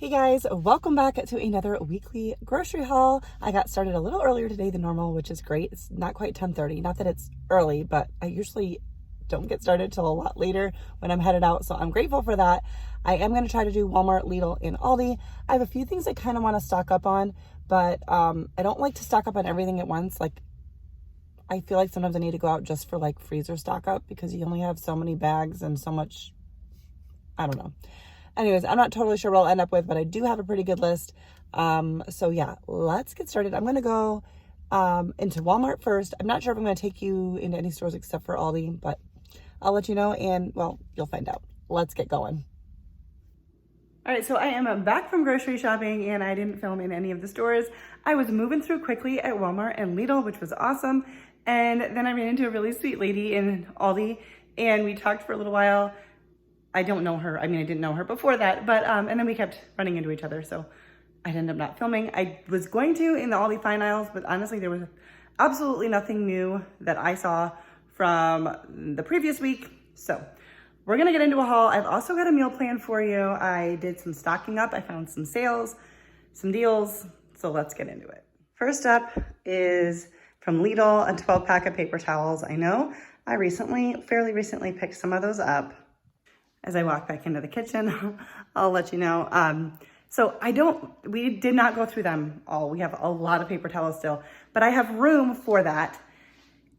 Hey guys, welcome back to another weekly grocery haul. I got started a little earlier today than normal, which is great. It's not quite 10:30. Not that it's early, but I usually don't get started till a lot later when I'm headed out, so I'm grateful for that. I am going to try to do Walmart, Lidl, and Aldi. I have a few things I kind of want to stock up on, but I don't like to stock up on everything at once. Like, I feel like sometimes I need to go out just for like freezer stock up because you only have so many bags and so much, I don't know. Anyways, I'm not totally sure what I'll end up with, but I do have a pretty good list. So yeah, let's get started. I'm going to go into Walmart first. I'm not sure if I'm going to take you into any stores except for Aldi, but I'll let you know, and well, you'll find out. Let's get going. All right, so I am back from grocery shopping, and I didn't film in any of the stores. I was moving through quickly at Walmart and Lidl, which was awesome. And then I ran into a really sweet lady in Aldi, and we talked for a little while. I don't know her. I mean, I didn't know her before that, but, and then we kept running into each other. So I ended up not filming. I was going to in the Aldi fine aisles, but honestly, there was absolutely nothing new that I saw from the previous week. So we're going to get into a haul. I've also got a meal plan for you. I did some stocking up. I found some sales, some deals. So let's get into it. First up is from Lidl, a 12 pack of paper towels. I know I fairly recently picked some of those up. As I walk back into the kitchen, I'll let you know. So we did not go through them all. We have a lot of paper towels still, but I have room for that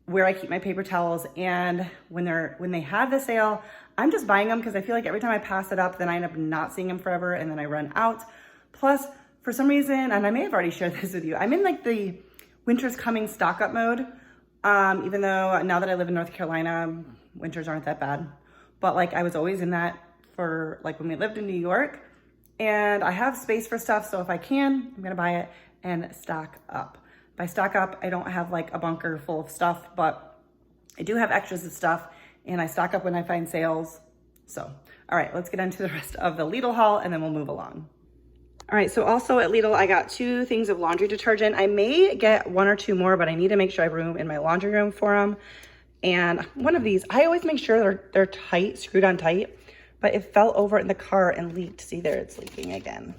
where I keep my paper towels. And when they have the sale, I'm just buying them because I feel like every time I pass it up, then I end up not seeing them forever and then I run out. Plus, for some reason, and I may have already shared this with you, I'm in like the winter's coming stock up mode. Even though now that I live in North Carolina, winters aren't that bad. But like I was always in that for like when we lived in New York, and I have space for stuff. So if I can, I'm gonna buy it and stock up. By stock up, I don't have like a bunker full of stuff, but I do have extras of stuff, and I stock up when I find sales. So, all right, let's get into the rest of the Lidl haul and then we'll move along. All right, so also at Lidl, I got 2 things of laundry detergent. I may get 1 or 2 more, but I need to make sure I have room in my laundry room for them. And one of these, I always make sure they're tight, screwed on tight, but it fell over in the car and leaked. See there, it's leaking again.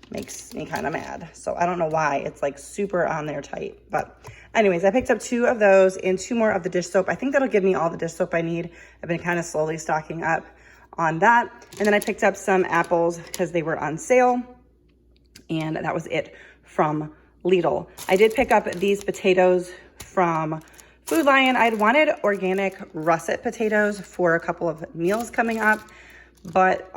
Makes me kind of mad. So I don't know why, it's like super on there tight. But anyways, I picked up 2 of those and 2 more of the dish soap. I think that'll give me all the dish soap I need. I've been kind of slowly stocking up on that. And then I picked up some apples because they were on sale. And that was it from Lidl. I did pick up these potatoes from Food Lion. I'd wanted organic russet potatoes for a couple of meals coming up, but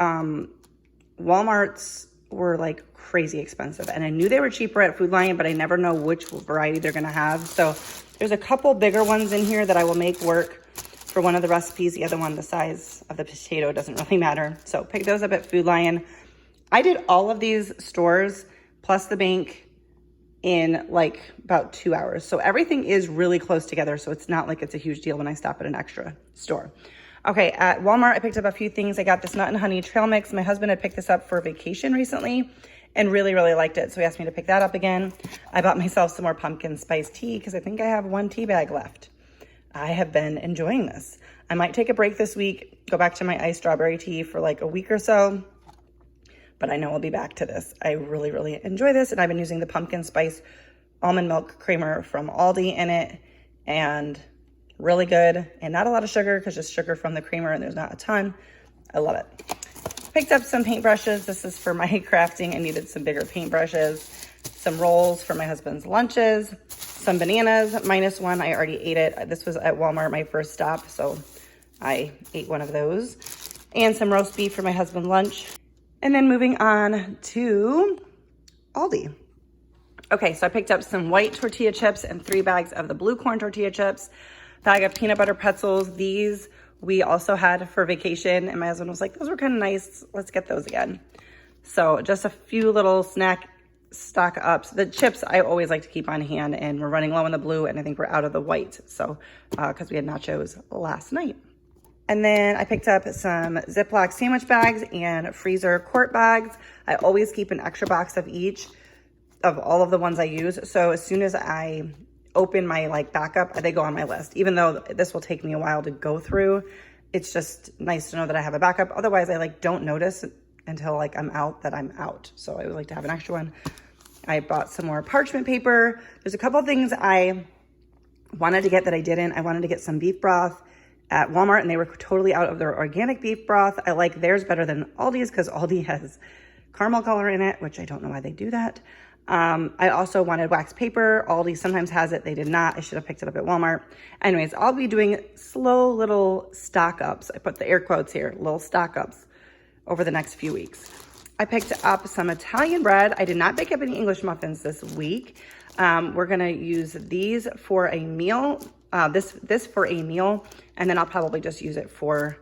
Walmart's were like crazy expensive, and I knew they were cheaper at Food Lion, but I never know which variety they're gonna have. So there's a couple bigger ones in here that I will make work for one of the recipes. The other one, the size of the potato doesn't really matter. So pick those up at Food Lion. I did all of these stores plus the bank in like about 2 hours. So everything is really close together. So it's not like it's a huge deal when I stop at an extra store. Okay, at Walmart, I picked up a few things. I got this nut and honey trail mix. My husband had picked this up for vacation recently and really, really liked it. So he asked me to pick that up again. I bought myself some more pumpkin spice tea because I think I have 1 tea bag left. I have been enjoying this. I might take a break this week, go back to my iced strawberry tea for like a week or so, but I know I'll be back to this. I really, really enjoy this. And I've been using the pumpkin spice almond milk creamer from Aldi in it, and really good. And not a lot of sugar because just sugar from the creamer, and there's not a ton. I love it. Picked up some paintbrushes. This is for my crafting. I needed some bigger paintbrushes. Some rolls for my husband's lunches. Some bananas, -1. I already ate it. This was at Walmart, my first stop, so I ate one of those. And some roast beef for my husband's lunch. And then moving on to Aldi. Okay, so I picked up some white tortilla chips and 3 bags of the blue corn tortilla chips, bag of peanut butter pretzels. These we also had for vacation, and my husband was like, those were kind of nice. Let's get those again. So just a few little snack stock ups. The chips I always like to keep on hand, and we're running low on the blue, and I think we're out of the white. So, because we had nachos last night. And then I picked up some Ziploc sandwich bags and freezer quart bags. I always keep an extra box of each of all of the ones I use. So as soon as I open my like backup, they go on my list. Even though this will take me a while to go through, it's just nice to know that I have a backup. Otherwise, I like don't notice until like I'm out that I'm out. So I would like to have an extra one. I bought some more parchment paper. There's a couple of things I wanted to get that I didn't. I wanted to get some beef broth at Walmart, and they were totally out of their organic beef broth. I like theirs better than Aldi's because Aldi has caramel color in it, which I don't know why they do that. I also wanted wax paper. Aldi sometimes has it. They did not. I should have picked it up at Walmart. Anyways, I'll be doing slow little stock ups. I put the air quotes here, little stock ups over the next few weeks. I picked up some Italian bread. I did not pick up any English muffins this week. We're gonna use these for a meal, this for a meal, and then I'll probably just use it for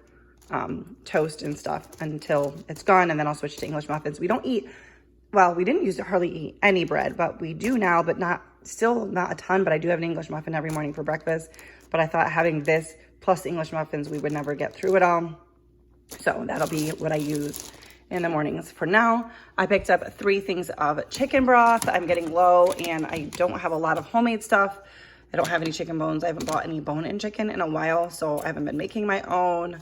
toast and stuff until it's gone, and then I'll switch to English muffins. We don't eat, well, we didn't used to hardly eat any bread, but we do now, but still not a ton, but I do have an English muffin every morning for breakfast. But I thought having this plus English muffins, we would never get through it all. So that'll be what I use in the mornings. For now, I picked up 3 things of chicken broth. I'm getting low and I don't have a lot of homemade stuff. I don't have any chicken bones. I haven't bought any bone-in chicken in a while, so I haven't been making my own.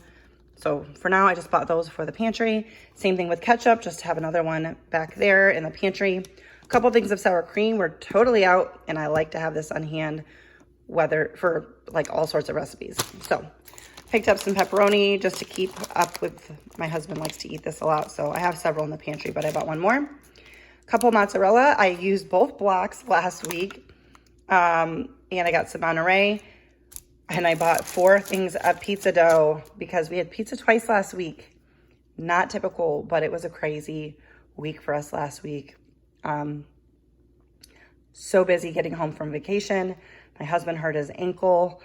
So for now, I just bought those for the pantry. Same thing with ketchup, just to have another one back there in the pantry. A couple things of sour cream. We're totally out, and I like to have this on hand, whether for like all sorts of recipes. So picked up some pepperoni just to keep up with, my husband likes to eat this a lot, so I have several in the pantry, but I bought one more. A couple mozzarella. I used both blocks last week, and I got some Monterey. And I bought 4 things of pizza dough because we had pizza twice last week. Not typical, but it was a crazy week for us last week. So busy getting home from vacation. My husband hurt his ankle.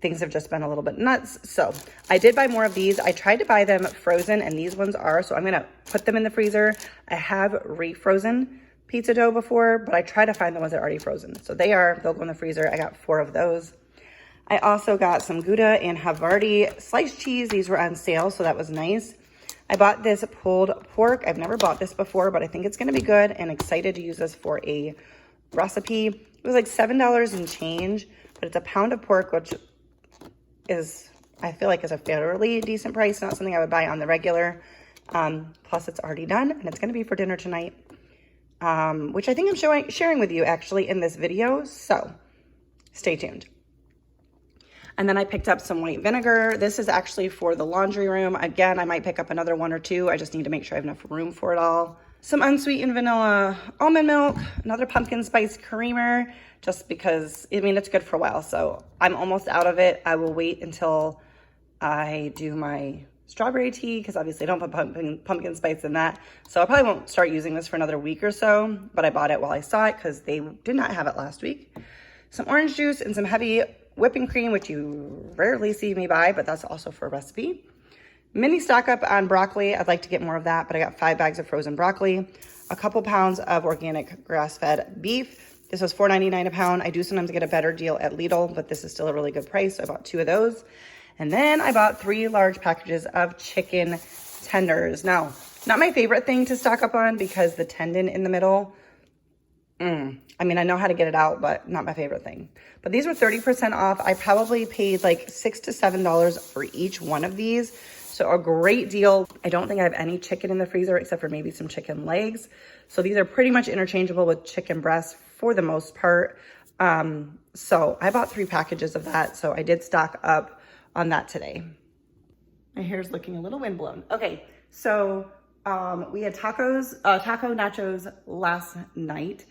Things have just been a little bit nuts. So I did buy more of these. I tried to buy them frozen, and these ones are. So I'm going to put them in the freezer. I have refrozen pizza dough before, but I try to find the ones that are already frozen. So they'll go in the freezer. I got 4 of those. I also got some Gouda and Havarti sliced cheese. These were on sale, so that was nice. I bought this pulled pork. I've never bought this before, but I think it's going to be good and excited to use this for a recipe. It was like $7 and change, but it's a pound of pork, which is, I feel like, is a fairly decent price. Not something I would buy on the regular. Plus, it's already done, and it's going to be for dinner tonight, which I think I'm sharing with you actually in this video. So stay tuned. And then I picked up some white vinegar. This is actually for the laundry room. Again, I might pick up another 1 or 2. I just need to make sure I have enough room for it all. Some unsweetened vanilla almond milk, another pumpkin spice creamer, just because, I mean, it's good for a while. So I'm almost out of it. I will wait until I do my strawberry tea, because obviously I don't put pumpkin spice in that. So I probably won't start using this for another week or so, but I bought it while I saw it because they did not have it last week. Some orange juice and some heavy whipping cream, which you rarely see me buy, but that's also for a recipe. Mini stock up on broccoli. I'd like to get more of that, but I got 5 bags of frozen broccoli, a couple pounds of organic grass-fed beef. This was $4.99 a pound. I do sometimes get a better deal at Lidl, but this is still a really good price, so I bought 2 of those. And then I bought 3 large packages of chicken tenders. Now, not my favorite thing to stock up on because the tendon in the middle, I mean, I know how to get it out, but not my favorite thing. But these were 30% off. I probably paid like $6 to $7 for each one of these. So a great deal. I don't think I have any chicken in the freezer except for maybe some chicken legs. So these are pretty much interchangeable with chicken breasts for the most part. So I bought 3 packages of that. So I did stock up on that today. My hair's looking a little windblown. Okay, so we had taco nachos last night.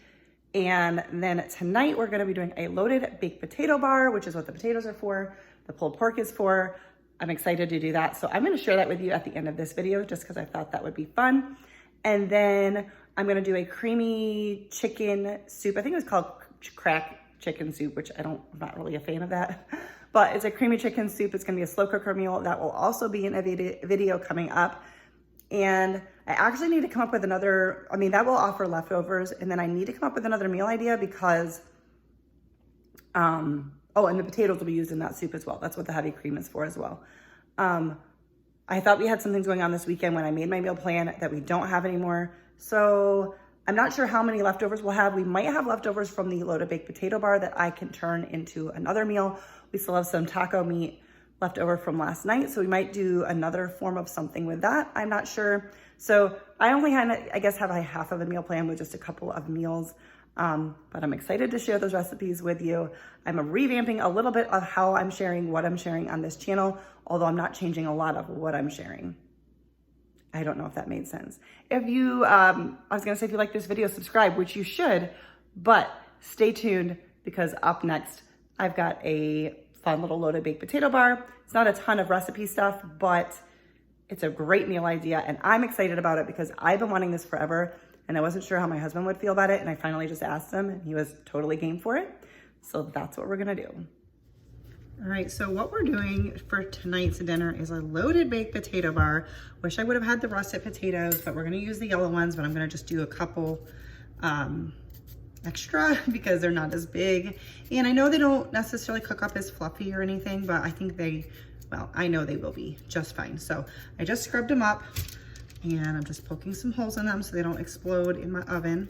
And then tonight we're gonna be doing a loaded baked potato bar, which is what the potatoes are for, the pulled pork is for. I'm excited to do that. So I'm gonna share that with you at the end of this video just because I thought that would be fun. And then I'm gonna do a creamy chicken soup. I think it was called crack chicken soup, which I'm not really a fan of that. But it's a creamy chicken soup. It's gonna be a slow cooker meal. That will also be in a video coming up. And I actually need to come up with another, I mean, that will offer leftovers. And then I need to come up with another meal idea because, oh, and the potatoes will be used in that soup as well. That's what the heavy cream is for as well. I thought we had some things going on this weekend when I made my meal plan that we don't have anymore. So I'm not sure how many leftovers we'll have. We might have leftovers from the loaded baked potato bar that I can turn into another meal. We still have some taco meat left over from last night. So we might do another form of something with that. I'm not sure. So I only had, I guess, have a half of a meal plan with just a couple of meals. But I'm excited to share those recipes with you. I'm revamping a little bit of how I'm sharing what I'm sharing on this channel, although I'm not changing a lot of what I'm sharing. I don't know if that made sense. If you, I was gonna say if you like this video, subscribe, which you should, but stay tuned because up next, I've got a fun little loaded baked potato bar. It's not a ton of recipe stuff, but it's a great meal idea and I'm excited about it because I've been wanting this forever and I wasn't sure how my husband would feel about it. And I finally just asked him and he was totally game for it. So that's what we're gonna do. All right, so what we're doing for tonight's dinner is a loaded baked potato bar. Wish I would have had the russet potatoes, but we're gonna use the yellow ones, but I'm gonna just do a couple extra because they're not as big. And I know they don't necessarily cook up as fluffy or anything, but I think they, well, I know they will be just fine. So I just scrubbed them up and I'm just poking some holes in them so they don't explode in my oven.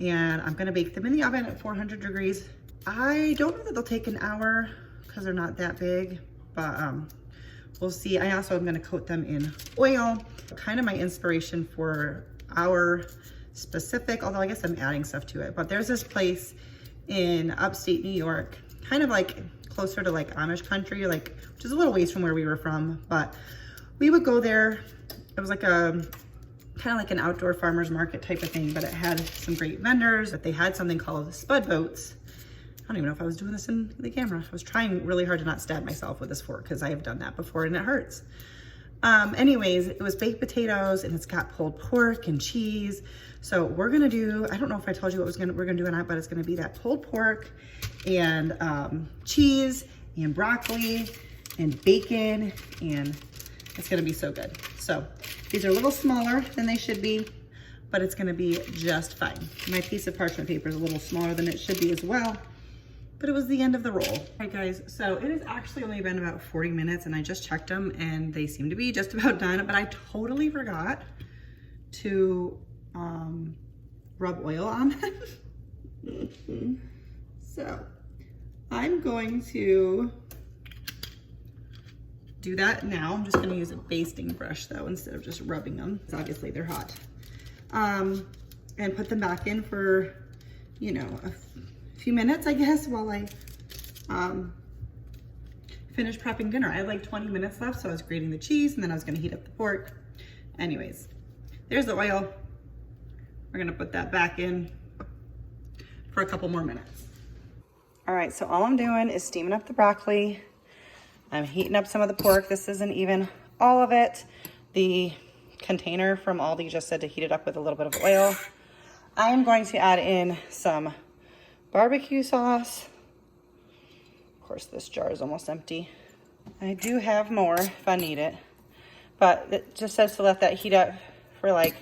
And I'm gonna bake them in the oven at 400 degrees. I don't know that they'll take an hour because they're not that big, but we'll see. I also am gonna coat them in oil. Kind of my inspiration for our specific, although I guess I'm adding stuff to it, but there's this place in upstate New York, kind of like closer to like Amish country, like, which is a little ways from where we were from, but we would go there. It was like a, kind of like an outdoor farmer's market type of thing, but it had some great vendors. But they had something called spud boats. I don't even know if I was doing this in the camera. I was trying really hard to not stab myself with this fork because I have done that before and it hurts. Anyways, it was baked potatoes and it's got pulled pork and cheese. So we're gonna do, I don't know if I told you what we're gonna do or not, but it's gonna be that pulled pork and cheese and broccoli and bacon, and it's gonna be so good. So these are a little smaller than they should be, but it's gonna be just fine. My piece of parchment paper is a little smaller than it should be as well, but it was the end of the roll. All right guys, so it has actually only been about 40 minutes and I just checked them and they seem to be just about done, but I totally forgot to rub oil on them. So I'm going to do that now. I'm just gonna use a basting brush though, instead of just rubbing them, because obviously they're hot. And put them back in for, you know, a few minutes, I guess, while I finish prepping dinner. I had like 20 minutes left, so I was grating the cheese and then I was gonna heat up the pork. Anyways, there's the oil. We're gonna put that back in for a couple more minutes. All right, so all I'm doing is steaming up the broccoli. I'm heating up some of the pork. This isn't even all of it. The container from Aldi just said to heat it up with a little bit of oil. I am going to add in some barbecue sauce. Of course, this jar is almost empty. I do have more if I need it, but it just says to let that heat up for like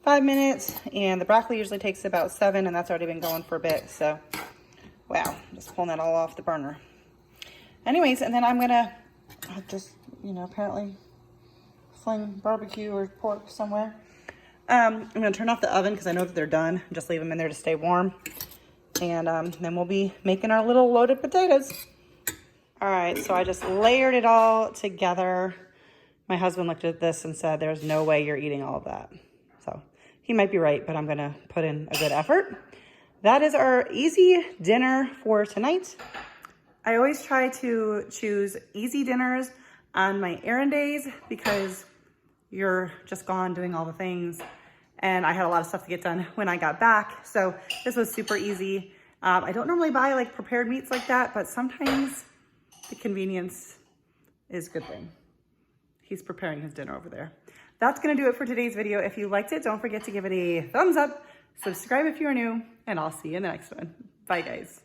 5 minutes, and the broccoli usually takes about 7, and that's already been going for a bit. So, wow, just pulling that all off the burner. Anyways, and then I'm gonna just, you know, apparently fling barbecue or pork somewhere. I'm gonna turn off the oven because I know that they're done. Just leave them in there to stay warm. And then we'll be making our little loaded potatoes. All right, so I just layered it all together. My husband looked at this and said, there's no way you're eating all of that. So he might be right, but I'm gonna put in a good effort. That is our easy dinner for tonight. I always try to choose easy dinners on my errand days because you're just gone doing all the things. And I had a lot of stuff to get done when I got back. So this was super easy. I don't normally buy like prepared meats like that, but sometimes the convenience is a good thing. He's preparing his dinner over there. That's gonna do it for today's video. If you liked it, don't forget to give it a thumbs up, subscribe if you're new, and I'll see you in the next one. Bye guys.